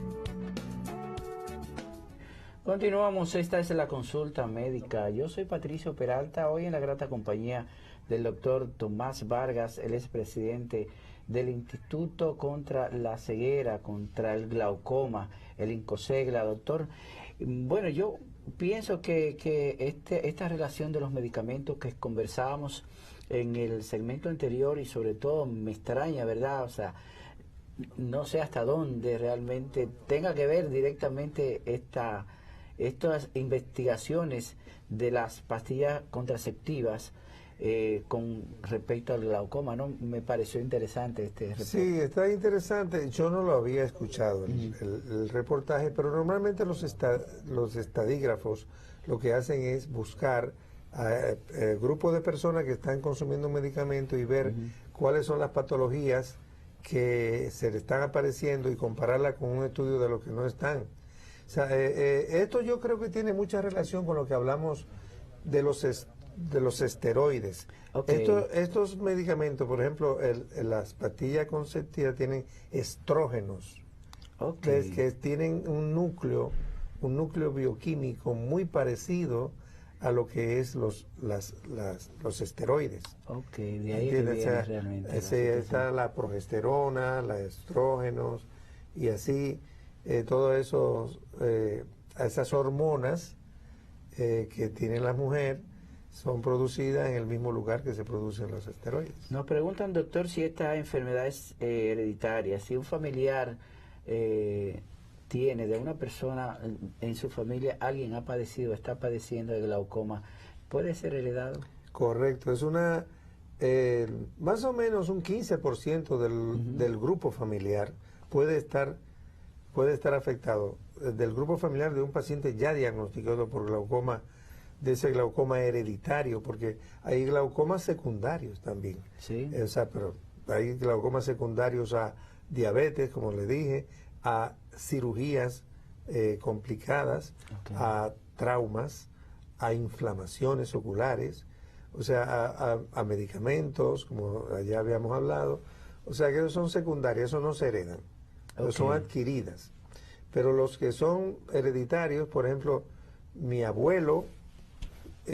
S3: Continuamos, esta es la consulta médica. Yo soy Patricio Peralta, hoy en la grata compañía del doctor Tomás Vargas, él es presidente del Instituto contra la Ceguera, contra el Glaucoma, el INCOSEGLA. Doctor, bueno, yo pienso que esta relación de los medicamentos que conversábamos en el segmento anterior y sobre todo me extraña, ¿verdad? O sea, no sé hasta dónde realmente tenga que ver directamente estas investigaciones de las pastillas contraceptivas con respecto al glaucoma, ¿no? Me pareció interesante este reportaje.
S4: Sí, está interesante. Yo no lo había escuchado, el reportaje, pero normalmente los estadígrafos lo que hacen es buscar grupos de personas que están consumiendo un medicamento y ver cuáles son las patologías que se le están apareciendo y compararla con un estudio de lo que no están. O sea, esto yo creo que tiene mucha relación con lo que hablamos de los esteroides. Okay. Estos medicamentos, por ejemplo, las pastillas conceptivas tienen estrógenos, que tienen un núcleo bioquímico muy parecido a lo que es los esteroides.
S3: Ok, de ahí viene realmente.
S4: Está la progesterona, los estrógenos y así. Todo eso, esas hormonas que tiene la mujer son producidas en el mismo lugar que se producen los esteroides.
S3: Nos preguntan, doctor, si esta enfermedad es hereditaria, si un familiar tiene de una persona en su familia, alguien está padeciendo de glaucoma, ¿puede ser heredado?
S4: Correcto, es más o menos un 15% del grupo familiar puede estar afectado, del grupo familiar de un paciente ya diagnosticado por glaucoma, de ese glaucoma hereditario, porque hay glaucomas secundarios también.
S3: Sí.
S4: O sea, pero hay glaucomas secundarios a diabetes, como le dije, a cirugías complicadas, a traumas, a inflamaciones oculares, o sea, a medicamentos, como ya habíamos hablado. O sea, que esos son secundarios, esos no se heredan. Son adquiridas, pero los que son hereditarios, por ejemplo, mi abuelo,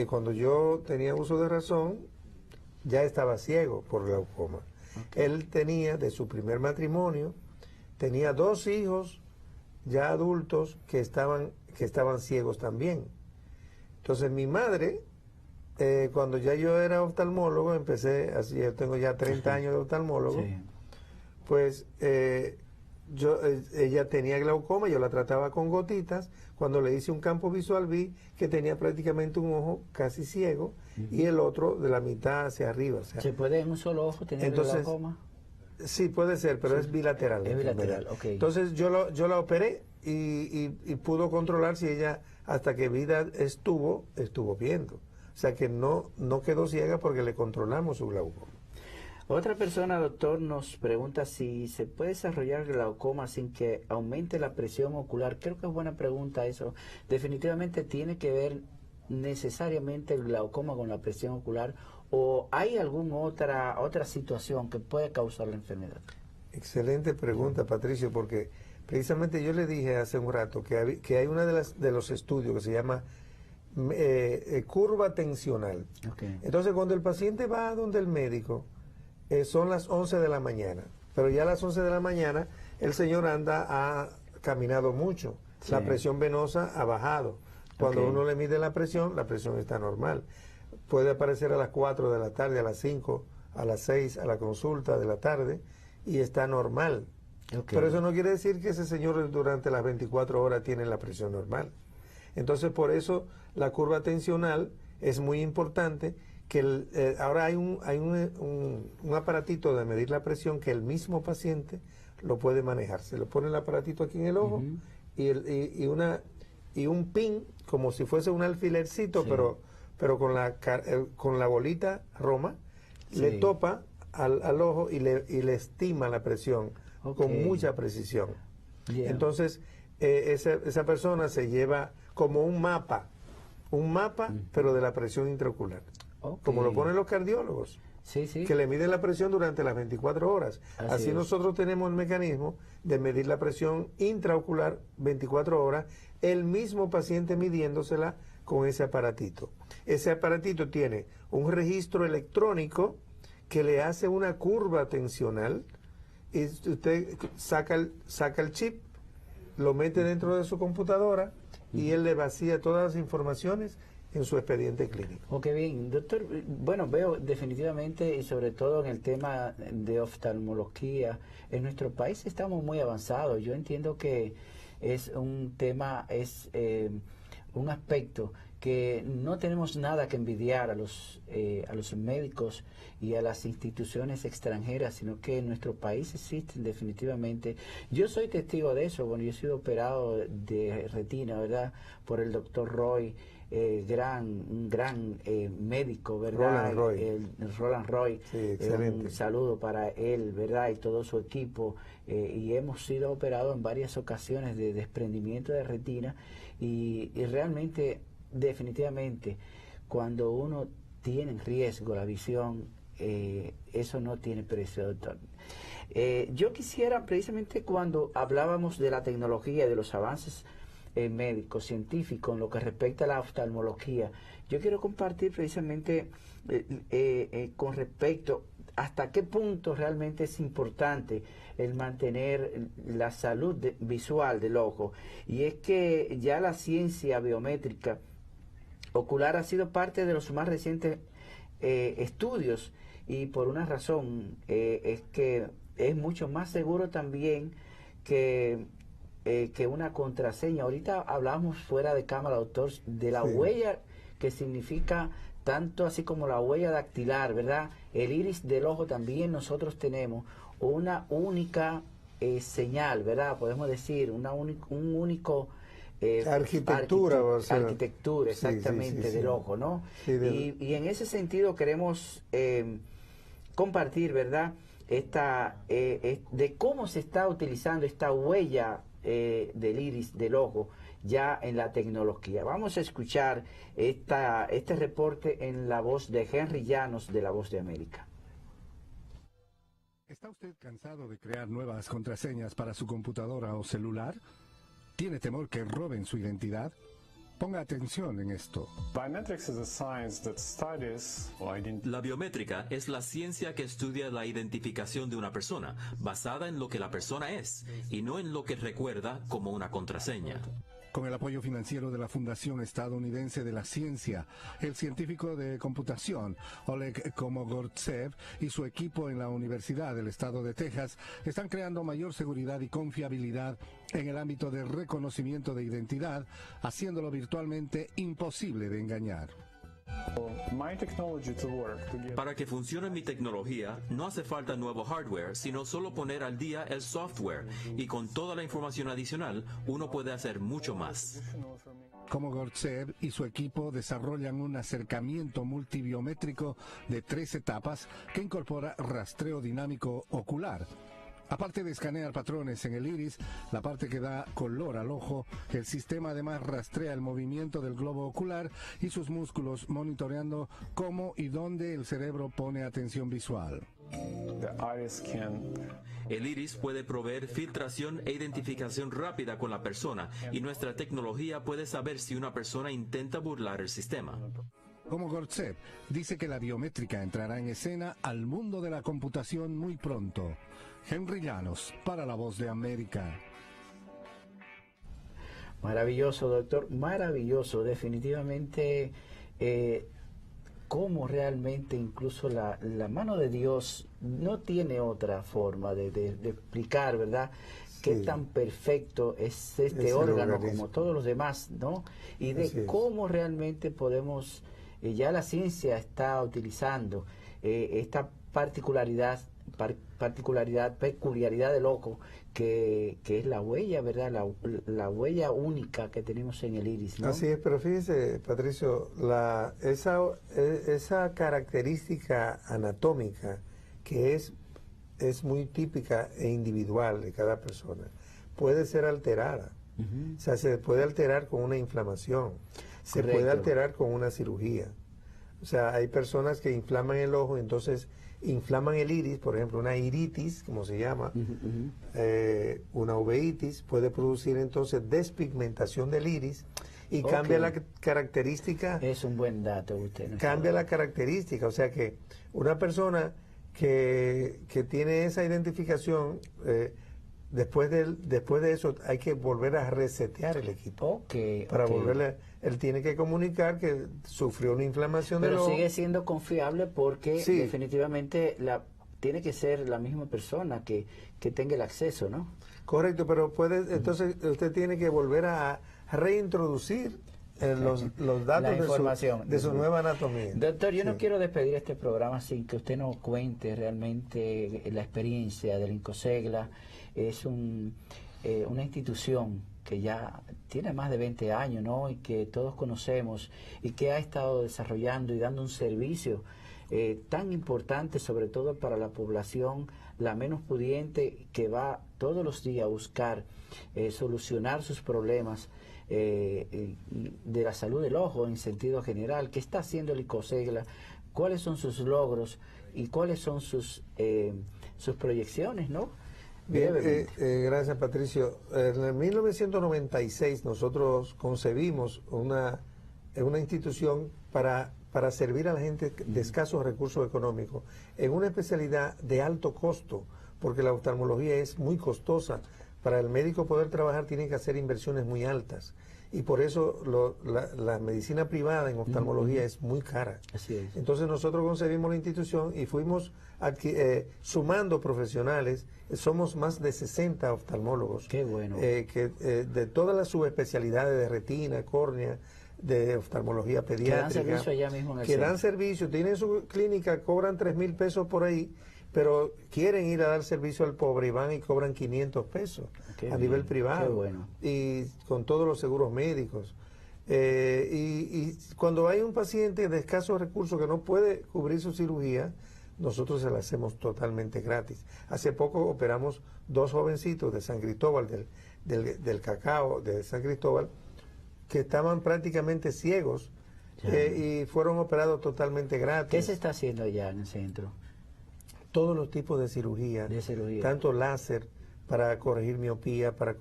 S4: cuando yo tenía uso de razón, ya estaba ciego por glaucoma. Él tenía, de su primer matrimonio, tenía 2 hijos ya adultos que estaban ciegos también. Entonces mi madre, cuando ya yo era oftalmólogo, empecé, así yo tengo ya 30 años de oftalmólogo, pues ella tenía glaucoma, yo la trataba con gotitas. Cuando le hice un campo visual vi que tenía prácticamente un ojo casi ciego y el otro de la mitad hacia arriba. O sea,
S3: ¿se puede en un solo ojo tener glaucoma?
S4: Sí, puede ser, pero
S3: Sí.
S4: es bilateral. la
S3: Es bilateral,
S4: enfermedad.
S3: ok.
S4: Entonces yo la operé y pudo controlar si ella, hasta que vida estuvo viendo. O sea que no quedó ciega porque le controlamos su glaucoma.
S3: Otra persona, doctor, nos pregunta si se puede desarrollar glaucoma sin que aumente la presión ocular. Creo que es buena pregunta eso. Definitivamente tiene que ver necesariamente el glaucoma con la presión ocular, o hay alguna otra situación que puede causar la enfermedad.
S4: Excelente pregunta, Patricio, porque precisamente yo le dije hace un rato que hay una de los estudios que se llama curva tensional.
S3: Okay.
S4: Entonces, cuando el paciente va donde el médico, son las 11 de la mañana, pero ya a las 11 de la mañana el señor ha caminado mucho,
S3: Sí.
S4: la presión venosa ha bajado. Cuando
S3: Ok.
S4: uno le mide la presión está normal. Puede aparecer a las 4 de la tarde, a las 5, a las 6, a la consulta de la tarde, y está normal.
S3: Ok.
S4: Pero eso no quiere decir que ese señor durante las 24 horas tiene la presión normal. Entonces, por eso la curva tensional es muy importante, que ahora hay un aparatito de medir la presión que el mismo paciente lo puede manejar. Se le pone el aparatito aquí en el ojo y un pin, como si fuese un alfilercito,
S3: Sí.
S4: pero con la bolita roma, le
S3: Sí.
S4: topa al ojo y le estima la presión con mucha precisión.
S3: Bien.
S4: Entonces, esa persona se lleva como un mapa, pero de la presión intraocular, como lo ponen los cardiólogos, que le miden la presión durante las 24 horas. Así
S3: es.
S4: nosotros tenemos el mecanismo de medir la presión intraocular 24 horas, el mismo paciente midiéndosela con ese aparatito. Ese aparatito tiene un registro electrónico que le hace una curva tensional, y usted saca el chip, lo mete dentro de su computadora y él le vacía todas las informaciones en su expediente clínico.
S3: Ok, bien, doctor. Bueno, veo definitivamente, y sobre todo en el tema de oftalmología, en nuestro país estamos muy avanzados. Yo entiendo que es un tema, un aspecto que no tenemos nada que envidiar a los médicos y a las instituciones extranjeras, sino que en nuestro país existen definitivamente. Yo soy testigo de eso. Bueno, yo he sido operado de retina, ¿verdad?, por el doctor Roy, un gran médico, ¿verdad? Roland Roy.
S4: Sí, excelente.
S3: Un saludo para él, ¿verdad?, y todo su equipo. Y hemos sido operados en varias ocasiones de desprendimiento de retina y realmente, definitivamente, cuando uno tiene en riesgo la visión, eso no tiene precio, doctor. Yo quisiera, precisamente cuando hablábamos de la tecnología, de los avances médicos, científicos, en lo que respecta a la oftalmología, yo quiero compartir precisamente con respecto hasta qué punto realmente es importante el mantener la salud visual del ojo. Y es que ya la ciencia biométrica ocular ha sido parte de los más recientes estudios, y por una razón, es que es mucho más seguro también que una contraseña. Ahorita hablamos fuera de cámara, doctor, de la huella, que significa tanto así como la huella dactilar, ¿verdad? El iris del ojo también nosotros tenemos una única señal, ¿verdad? Podemos decir, un único
S4: arquitectura,
S3: arquitectura exactamente del ojo, ¿no?
S4: Sí,
S3: y en ese sentido queremos compartir, ¿verdad?, de cómo se está utilizando esta huella del iris del ojo ya en la tecnología. Vamos a escuchar este reporte en la voz de Henry Llanos, de La Voz de América.
S5: ¿Está usted cansado de crear nuevas contraseñas para su computadora o celular? ¿Tiene temor que roben su identidad? Ponga atención en esto.
S6: La biométrica es la ciencia que estudia la identificación de una persona, basada en lo que la persona es, y no en lo que recuerda como una contraseña.
S5: Con el apoyo financiero de la Fundación Estadounidense de la Ciencia, el científico de computación Oleg Komogortsev y su equipo en la Universidad del Estado de Texas están creando mayor seguridad y confiabilidad en el ámbito de reconocimiento de identidad, haciéndolo virtualmente imposible de engañar.
S6: Para que funcione mi tecnología, no hace falta nuevo hardware, sino solo poner al día el software. Y con toda la información adicional, uno puede hacer mucho más.
S5: Komogortsev y su equipo desarrollan un acercamiento multibiométrico de 3 etapas que incorpora rastreo dinámico ocular. Aparte de escanear patrones en el iris, la parte que da color al ojo, el sistema además rastrea el movimiento del globo ocular y sus músculos, monitoreando cómo y dónde el cerebro pone atención visual.
S6: El iris puede proveer filtración e identificación rápida con la persona, y nuestra tecnología puede saber si una persona intenta burlar el sistema.
S5: Komogortsev dice que la biométrica entrará en escena al mundo de la computación muy pronto. Henry Llanos, para La Voz de América.
S3: Maravilloso, doctor, maravilloso. Definitivamente, cómo realmente incluso la mano de Dios no tiene otra forma de explicar, ¿verdad? Qué tan perfecto es este órgano como todos los demás, ¿no? Y de cómo realmente podemos, ya la ciencia está utilizando esta peculiaridad del ojo, que es la huella, ¿verdad? La huella única que tenemos en el iris, ¿no?
S4: Así es, pero fíjese, Patricio, esa característica anatómica que es muy típica e individual de cada persona, puede ser alterada. O sea, se puede alterar con una inflamación, se puede alterar con una cirugía. O sea, hay personas que inflaman el ojo, entonces inflaman el iris, por ejemplo, una iritis, como se llama, una uveitis, puede producir entonces despigmentación del iris y cambia la característica.
S3: Es un buen dato usted.
S4: Cambia la característica, o sea que una persona que tiene esa identificación, después de eso hay que volver a resetear el equipo. Para volverle, él tiene que comunicar que sufrió una inflamación del ojo.
S3: Pero sigue siendo confiable porque definitivamente tiene que ser la misma persona que tenga el acceso, ¿no?
S4: Correcto, pero entonces usted tiene que volver a reintroducir los datos de su nueva anatomía.
S3: Doctor, yo no quiero despedir este programa sin que usted nos cuente realmente la experiencia del INCOSEGLA. Es una institución que ya tiene más de 20 años, ¿no? Y que todos conocemos y que ha estado desarrollando y dando un servicio tan importante, sobre todo para la población la menos pudiente, que va todos los días a buscar solucionar sus problemas de la salud del ojo en sentido general. ¿Qué está haciendo el INCOSEGLA? ¿Cuáles son sus logros y cuáles son sus proyecciones, ¿no?
S4: Bien, gracias, Patricio. En el 1996 nosotros concebimos una institución para servir a la gente de escasos recursos económicos en una especialidad de alto costo, porque la oftalmología es muy costosa. Para el médico poder trabajar tiene que hacer inversiones muy altas, y por eso la medicina privada en oftalmología es muy cara.
S3: Así es.
S4: Entonces nosotros concebimos la institución y fuimos sumando profesionales. Somos más de 60 oftalmólogos.
S3: Qué bueno.
S4: De todas las subespecialidades de retina, córnea, de oftalmología pediátrica.
S3: Que dan servicio allá mismo en el
S4: centro. Dan servicio, tienen su clínica, cobran 3,000 pesos por ahí, pero quieren ir a dar servicio al pobre y van y cobran 500 pesos a nivel privado.
S3: Qué bueno.
S4: Y con todos los seguros médicos. Y cuando hay un paciente de escasos recursos que no puede cubrir su cirugía, nosotros se la hacemos totalmente gratis. Hace poco operamos 2 jovencitos de San Cristóbal, del Cacao, de San Cristóbal, que estaban prácticamente ciegos y fueron operados totalmente gratis.
S3: ¿Qué se está haciendo allá en el centro?
S4: Todos los tipos de cirugía, tanto láser para corregir miopía, para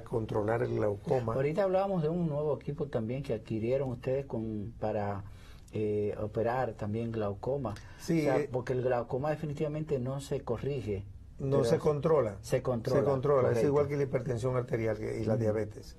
S4: controlar el glaucoma.
S3: Ahorita hablábamos de un nuevo equipo también que adquirieron ustedes para operar también glaucoma.
S4: Sí,
S3: o sea, porque el glaucoma definitivamente no se corrige.
S4: No se controla.
S3: Se controla.
S4: Se controla. Es igual que la hipertensión arterial y la diabetes.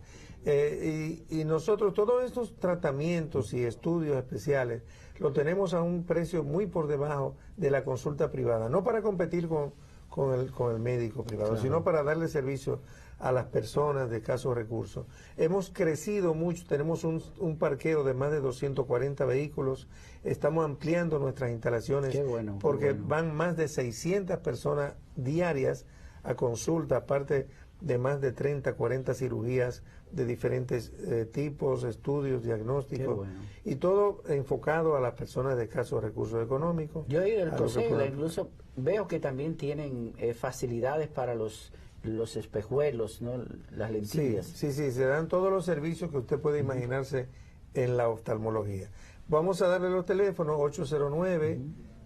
S4: Y nosotros todos estos tratamientos y estudios especiales lo tenemos a un precio muy por debajo de la consulta privada, no para competir con el médico privado, sino para darle servicio a las personas de escasos recursos. Hemos crecido mucho, tenemos un parqueo de más de 240 vehículos, estamos ampliando nuestras instalaciones porque van más de 600 personas diarias a consulta, aparte de más de 30, 40 cirugías de diferentes tipos, estudios, diagnósticos, y todo enfocado a las personas de escasos recursos económicos.
S3: Yo he ido al COSEGLA, incluso veo que también tienen facilidades para los espejuelos, ¿no? Las lentillas.
S4: Sí, se dan todos los servicios que usted puede imaginarse en la oftalmología. Vamos a darle los teléfonos,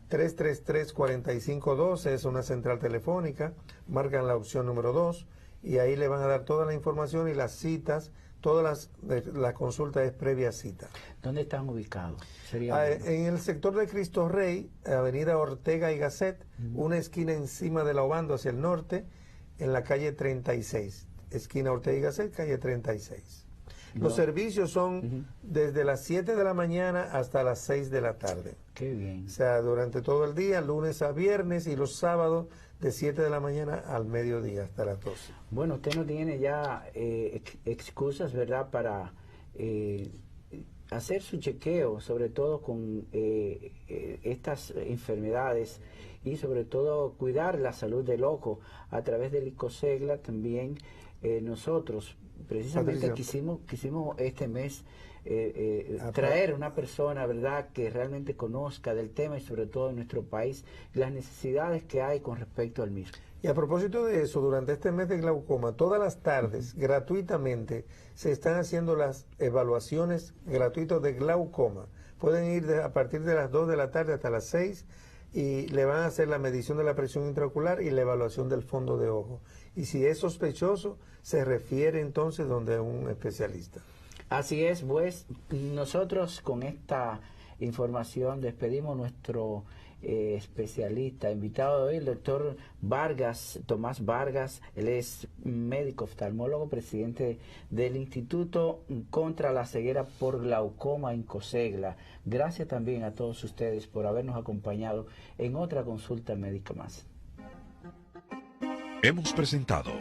S4: 809-333-4512, es una central telefónica, marcan la opción número 2, y ahí le van a dar toda la información y las citas, la consulta es previa cita.
S3: ¿Dónde están ubicados?
S4: En el sector de Cristo Rey, avenida Ortega y Gasset, una esquina encima de la Obando hacia el norte, en la calle 36, esquina Ortega y Gasset, calle 36. Los servicios son desde las 7 de la mañana hasta las 6 de la tarde.
S3: Qué bien.
S4: O sea, durante todo el día, lunes a viernes, y los sábados de 7 de la mañana al mediodía hasta las 12.
S3: Bueno, usted no tiene ya excusas, ¿verdad?, para hacer su chequeo, sobre todo con estas enfermedades, y sobre todo cuidar la salud del ojo a través del ICOSEGLA. También nosotros precisamente quisimos este mes traer una persona, ¿verdad?, que realmente conozca del tema, y sobre todo en nuestro país las necesidades que hay con respecto al mismo.
S4: Y a propósito de eso, durante este mes de glaucoma, todas las tardes, gratuitamente, se están haciendo las evaluaciones gratuitas de glaucoma. Pueden ir a partir de las 2 de la tarde hasta las 6, y le van a hacer la medición de la presión intraocular y la evaluación del fondo de ojo. Y si es sospechoso, se refiere entonces donde un especialista.
S3: Así es, pues nosotros con esta información despedimos nuestro especialista, invitado de hoy, el doctor Tomás Vargas. Él es médico oftalmólogo, presidente del Instituto contra la Ceguera por Glaucoma en COSEGLA. Gracias también a todos ustedes por habernos acompañado en otra consulta médica más.
S2: Hemos presentado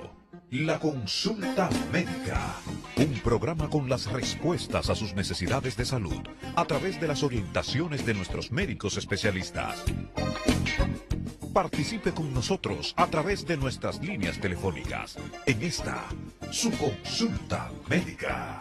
S2: La Consulta Médica, un programa con las respuestas a sus necesidades de salud a través de las orientaciones de nuestros médicos especialistas. Participe con nosotros a través de nuestras líneas telefónicas en esta, su consulta médica.